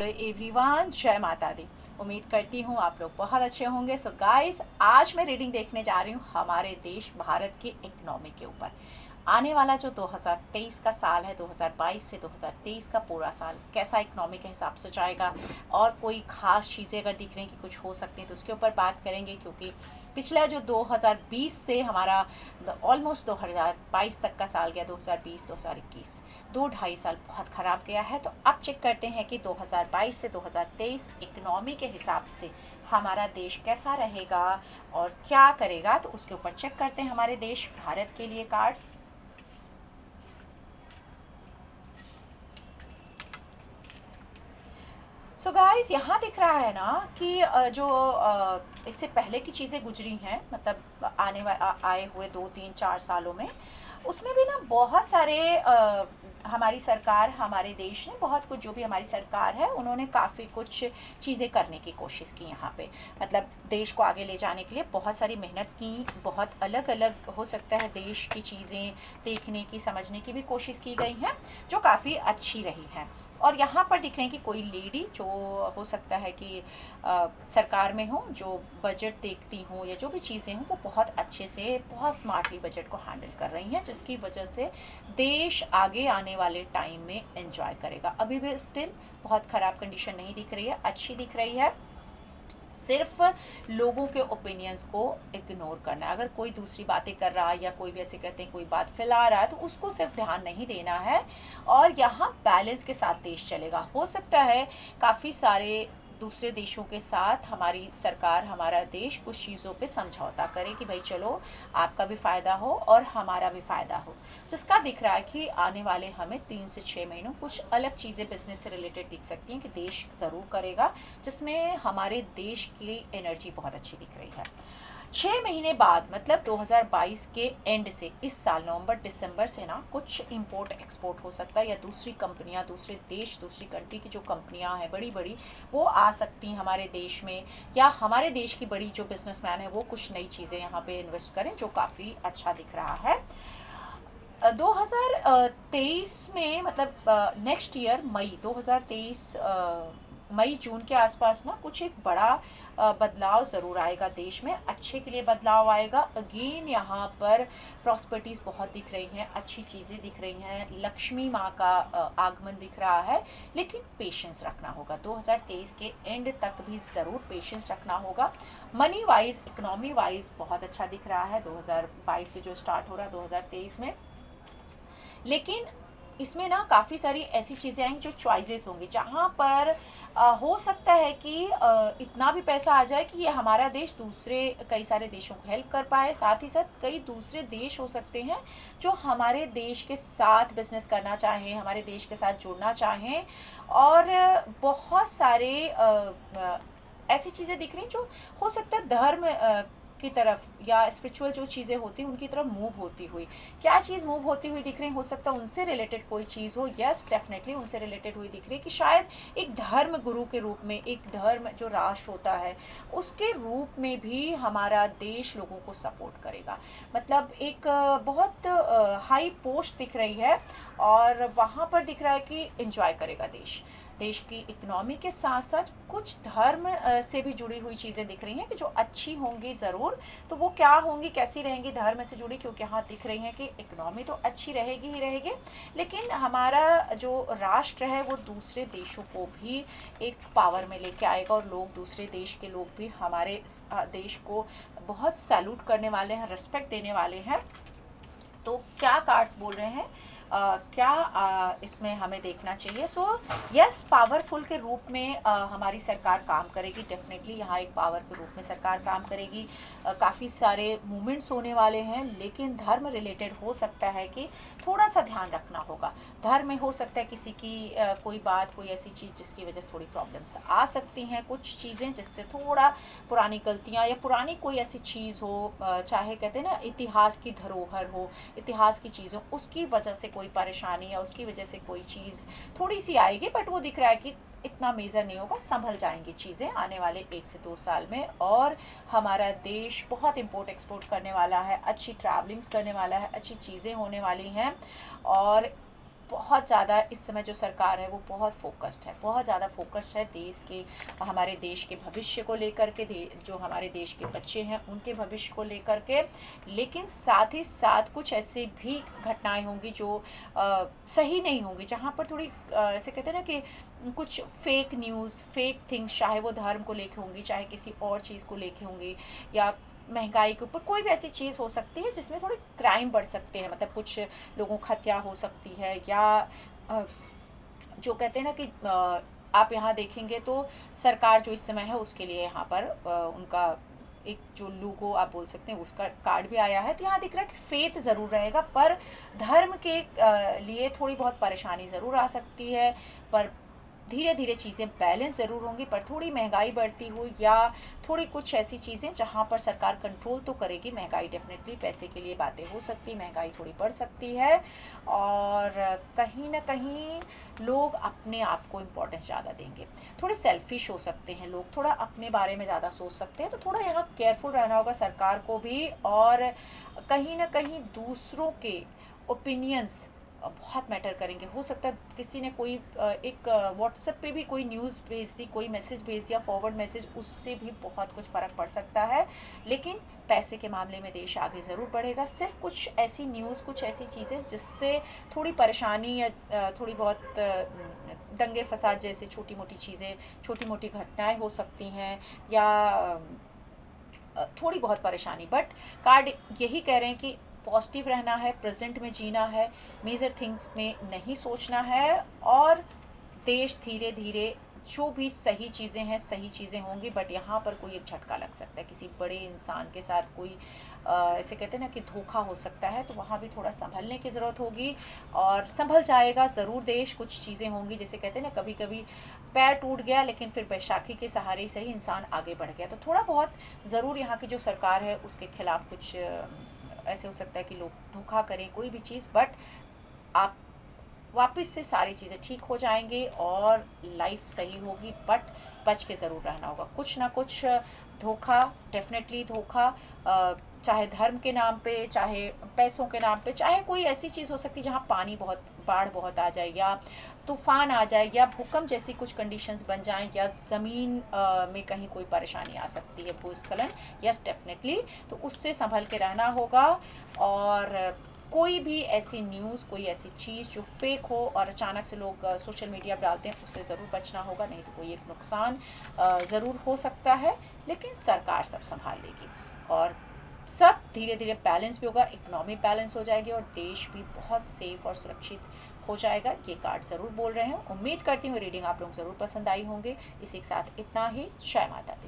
Hello everyone, जय माता दी। उम्मीद करती हूँ आप लोग बहुत अच्छे होंगे। सो गाइस, आज मैं रीडिंग देखने जा रही हूँ हमारे देश भारत की इकोनॉमी के ऊपर। आने वाला जो 2023 का साल है, 2022 से 2023 का पूरा साल कैसा इकोनॉमी के हिसाब से जाएगा, और कोई ख़ास चीज़ें अगर दिख रही हैं कि कुछ हो सकती हैं तो उसके ऊपर बात करेंगे। क्योंकि पिछला जो 2020 से हमारा ऑलमोस्ट 2022 तक का साल गया, 2020 2021 2 ढाई साल बहुत ख़राब गया है। तो अब चेक करते हैं कि 2022 से 2023 इकोनॉमी के हिसाब से हमारा देश कैसा रहेगा और क्या करेगा। तो उसके ऊपर चेक करते हैं हमारे देश भारत के लिए कार्ड्स। सो गाइस, यहाँ दिख रहा है ना कि जो इससे पहले की चीज़ें गुजरी हैं, मतलब आए हुए 2 3 4 सालों में, उसमें भी ना बहुत सारे हमारी सरकार, हमारे देश ने बहुत कुछ, जो भी हमारी सरकार है उन्होंने काफ़ी कुछ चीज़ें करने की कोशिश की यहाँ पे। मतलब देश को आगे ले जाने के लिए बहुत सारी मेहनत की, बहुत अलग अलग हो सकता है देश की चीज़ें देखने की, समझने की भी कोशिश की गई हैं, जो काफ़ी अच्छी रही हैं। और यहाँ पर दिख रहे हैं कि कोई लेडी जो हो सकता है कि सरकार में हो, जो बजट देखती हूँ या जो भी चीज़ें हों, वो बहुत अच्छे से, बहुत स्मार्टली बजट को हैंडल कर रही हैं, जिसकी वजह से देश आगे आने वाले टाइम में एंजॉय करेगा। अभी भी स्टिल बहुत ख़राब कंडीशन नहीं दिख रही है, अच्छी दिख रही है। सिर्फ लोगों के ओपिनियंस को इग्नोर करना है। अगर कोई दूसरी बातें कर रहा है या कोई भी ऐसे कहते हैं कोई बात फैला रहा है, तो उसको सिर्फ ध्यान नहीं देना है। और यहाँ बैलेंस के साथ देश चलेगा। हो सकता है काफ़ी सारे दूसरे देशों के साथ हमारी सरकार, हमारा देश कुछ चीज़ों पे समझौता करे कि भाई चलो, आपका भी फ़ायदा हो और हमारा भी फ़ायदा हो। जिसका दिख रहा है कि आने वाले हमें 3 से 6 महीनों कुछ अलग चीज़ें बिजनेस से रिलेटेड दिख सकती हैं कि देश ज़रूर करेगा, जिसमें हमारे देश की एनर्जी बहुत अच्छी दिख रही है। 6 महीने बाद, मतलब 2022 के एंड से इस साल नवंबर दिसंबर से ना कुछ इंपोर्ट एक्सपोर्ट हो सकता है, या दूसरी कंपनियां, दूसरे देश, दूसरी कंट्री की जो कंपनियां हैं बड़ी बड़ी, वो आ सकती हैं हमारे देश में, या हमारे देश की बड़ी जो बिजनेसमैन है वो कुछ नई चीज़ें यहाँ पे इन्वेस्ट करें, जो काफ़ी अच्छा दिख रहा है। 2023 में, मतलब नेक्स्ट ईयर मई 2023, मई जून के आसपास ना कुछ एक बड़ा बदलाव ज़रूर आएगा देश में, अच्छे के लिए बदलाव आएगा। अगेन यहाँ पर प्रॉस्पेरिटीज़ बहुत दिख रही हैं, अच्छी चीज़ें दिख रही हैं, लक्ष्मी माँ का आगमन दिख रहा है। लेकिन पेशेंस रखना होगा, 2023 के एंड तक भी ज़रूर पेशेंस रखना होगा। मनी वाइज, इकोनॉमी वाइज बहुत अच्छा दिख रहा है 2022 से जो स्टार्ट हो रहा है 2023 में। लेकिन इसमें ना काफ़ी सारी ऐसी चीज़ें आएंगी जो चॉइसेस होंगी, जहाँ पर हो सकता है कि इतना भी पैसा आ जाए कि ये हमारा देश दूसरे कई सारे देशों को हेल्प कर पाए। साथ ही साथ कई दूसरे देश हो सकते हैं जो हमारे देश के साथ बिजनेस करना चाहें, हमारे देश के साथ जुड़ना चाहें। और बहुत सारे ऐसी चीज़ें दिख रही जो हो सकता है धर्म की तरफ, या स्पिरिचुअल जो चीज़ें होती हैं उनकी तरफ मूव होती हुई। क्या चीज़ मूव होती हुई दिख रही, हो सकता है उनसे रिलेटेड कोई चीज़ हो। यस, डेफिनेटली उनसे रिलेटेड हुई दिख रही है कि शायद एक धर्म गुरु के रूप में, एक धर्म जो राष्ट्र होता है उसके रूप में भी हमारा देश लोगों को सपोर्ट करेगा। मतलब एक बहुत हाई पोस्ट दिख रही है, और वहाँ पर दिख रहा है कि एंजॉय करेगा देश। देश की इकोनॉमी के साथ साथ कुछ धर्म से भी जुड़ी हुई चीज़ें दिख रही हैं कि जो अच्छी होंगी ज़रूर। तो वो क्या होंगी, कैसी रहेंगी धर्म से जुड़ी, क्योंकि यहाँ दिख रही हैं कि इकोनॉमी तो अच्छी रहेगी ही रहेगी, लेकिन हमारा जो राष्ट्र है वो दूसरे देशों को भी एक पावर में लेके आएगा, और लोग, दूसरे देश के लोग भी हमारे देश को बहुत सैल्यूट करने वाले हैं, रिस्पेक्ट देने वाले हैं। तो क्या कार्ड्स बोल रहे हैं, क्या इसमें हमें देखना चाहिए। सो यस, पावरफुल के रूप में हमारी सरकार काम करेगी। डेफिनेटली यहाँ एक पावर के रूप में सरकार काम करेगी। काफ़ी सारे मूवमेंट्स होने वाले हैं, लेकिन धर्म रिलेटेड हो सकता है कि थोड़ा सा ध्यान रखना होगा। धर्म में हो सकता है किसी की कोई बात, कोई ऐसी चीज़ जिसकी वजह से थोड़ी प्रॉब्लम्स आ सकती हैं, कुछ चीज़ें जिससे थोड़ा पुरानी गलतियाँ या पुरानी कोई ऐसी चीज़ हो, चाहे कहते हैं ना इतिहास की धरोहर हो, इतिहास की चीज़ों, उसकी वजह से कोई परेशानी या उसकी वजह से कोई चीज़ थोड़ी सी आएगी। बट वो दिख रहा है कि इतना मेजर नहीं होगा, संभल जाएंगी चीज़ें आने वाले 1 से 2 साल में। और हमारा देश बहुत इंपोर्ट एक्सपोर्ट करने वाला है, अच्छी ट्रैवलिंग्स करने वाला है, अच्छी चीज़ें होने वाली हैं, और बहुत ज़्यादा इस समय जो सरकार है वो बहुत फोकस्ड है, बहुत ज़्यादा फोकस्ड है देश के, हमारे देश के भविष्य को लेकर के, जो हमारे देश के बच्चे हैं उनके भविष्य को लेकर के। लेकिन साथ ही साथ कुछ ऐसी भी घटनाएं होंगी जो सही नहीं होंगी, जहाँ पर थोड़ी ऐसे कहते हैं ना कि कुछ फेक न्यूज़, फेक थिंग्स, चाहे वो धर्म को लेके होंगी, चाहे किसी और चीज़ को लेके होंगी, या महंगाई के ऊपर कोई भी ऐसी चीज़ हो सकती है जिसमें थोड़े क्राइम बढ़ सकते हैं, मतलब कुछ लोगों की हत्या हो सकती है, या अ, जो कहते हैं ना कि आप यहाँ देखेंगे तो सरकार जो इस समय है उसके लिए यहाँ पर उनका एक जो लोगो आप बोल सकते हैं उसका कार्ड भी आया है, तो यहाँ दिख रहा है कि फेथ ज़रूर रहेगा, पर धर्म के लिए थोड़ी बहुत परेशानी ज़रूर आ सकती है, पर धीरे धीरे चीज़ें बैलेंस ज़रूर होंगी। पर थोड़ी महंगाई बढ़ती हुई या थोड़ी कुछ ऐसी चीज़ें जहाँ पर सरकार कंट्रोल तो करेगी, महंगाई डेफिनेटली, पैसे के लिए बातें हो सकती, महंगाई थोड़ी बढ़ सकती है, और कहीं ना कहीं लोग अपने आप को इम्पोर्टेंस ज़्यादा देंगे, थोड़े सेल्फिश हो सकते हैं लोग, थोड़ा अपने बारे में ज़्यादा सोच सकते हैं, तो थोड़ा यहाँ केयरफुल रहना होगा सरकार को भी। और कहीं ना कहीं दूसरों के ओपिनियंस बहुत मैटर करेंगे। हो सकता है किसी ने कोई एक व्हाट्सएप पे भी कोई न्यूज़ भेज दी, कोई मैसेज भेज दिया, फॉरवर्ड मैसेज, उससे भी बहुत कुछ फ़र्क पड़ सकता है। लेकिन पैसे के मामले में देश आगे ज़रूर बढ़ेगा। सिर्फ कुछ ऐसी न्यूज़, कुछ ऐसी चीज़ें जिससे थोड़ी परेशानी या थोड़ी बहुत दंगे फसाद जैसे छोटी मोटी चीज़ें, छोटी मोटी घटनाएं हो सकती हैं, या थोड़ी बहुत परेशानी, बट कार्ड यही कह रहे हैं कि पॉजिटिव रहना है, प्रेजेंट में जीना है, मेजर थिंग्स में नहीं सोचना है, और देश धीरे धीरे जो भी सही चीज़ें हैं सही चीज़ें होंगी। बट यहाँ पर कोई एक झटका लग सकता है, किसी बड़े इंसान के साथ कोई ऐसे कहते हैं ना कि धोखा हो सकता है, तो वहाँ भी थोड़ा संभलने की ज़रूरत होगी, और संभल जाएगा ज़रूर देश। कुछ चीज़ें होंगी जैसे कहते हैं ना, कभी कभी पैर टूट गया लेकिन फिर बैसाखी के सहारे से ही इंसान आगे बढ़ गया, तो थोड़ा बहुत ज़रूर यहाँ की जो सरकार है उसके खिलाफ कुछ ऐसे हो सकता है कि लोग धोखा करें कोई भी चीज़, बट आप वापस से सारी चीज़ें ठीक हो जाएंगे और लाइफ सही होगी। बट बच के ज़रूर रहना होगा, कुछ ना कुछ धोखा, डेफिनेटली धोखा, चाहे धर्म के नाम पे, चाहे पैसों के नाम पे, चाहे कोई ऐसी चीज़ हो सकती है जहाँ पानी बहुत, बाढ़ बहुत आ जाए, या तूफान आ जाए, या भूकंप जैसी कुछ कंडीशंस बन जाएं, या ज़मीन में कहीं कोई परेशानी आ सकती है, भूस्खलन, यस डेफिनेटली, तो उससे संभल के रहना होगा। और कोई भी ऐसी न्यूज़, कोई ऐसी चीज़ जो फेक हो और अचानक से लोग सोशल मीडिया पर डालते हैं, उससे ज़रूर बचना होगा, नहीं तो कोई एक नुकसान ज़रूर हो सकता है। लेकिन सरकार सब संभाल लेगी, और सब धीरे धीरे बैलेंस भी होगा, इकोनॉमी बैलेंस हो जाएगी, और देश भी बहुत सेफ और सुरक्षित हो जाएगा। ये कार्ड ज़रूर बोल रहे हैं। उम्मीद करती हूँ रीडिंग आप लोग ज़रूर पसंद आई होंगे। इसी के साथ इतना ही। जय माता दी।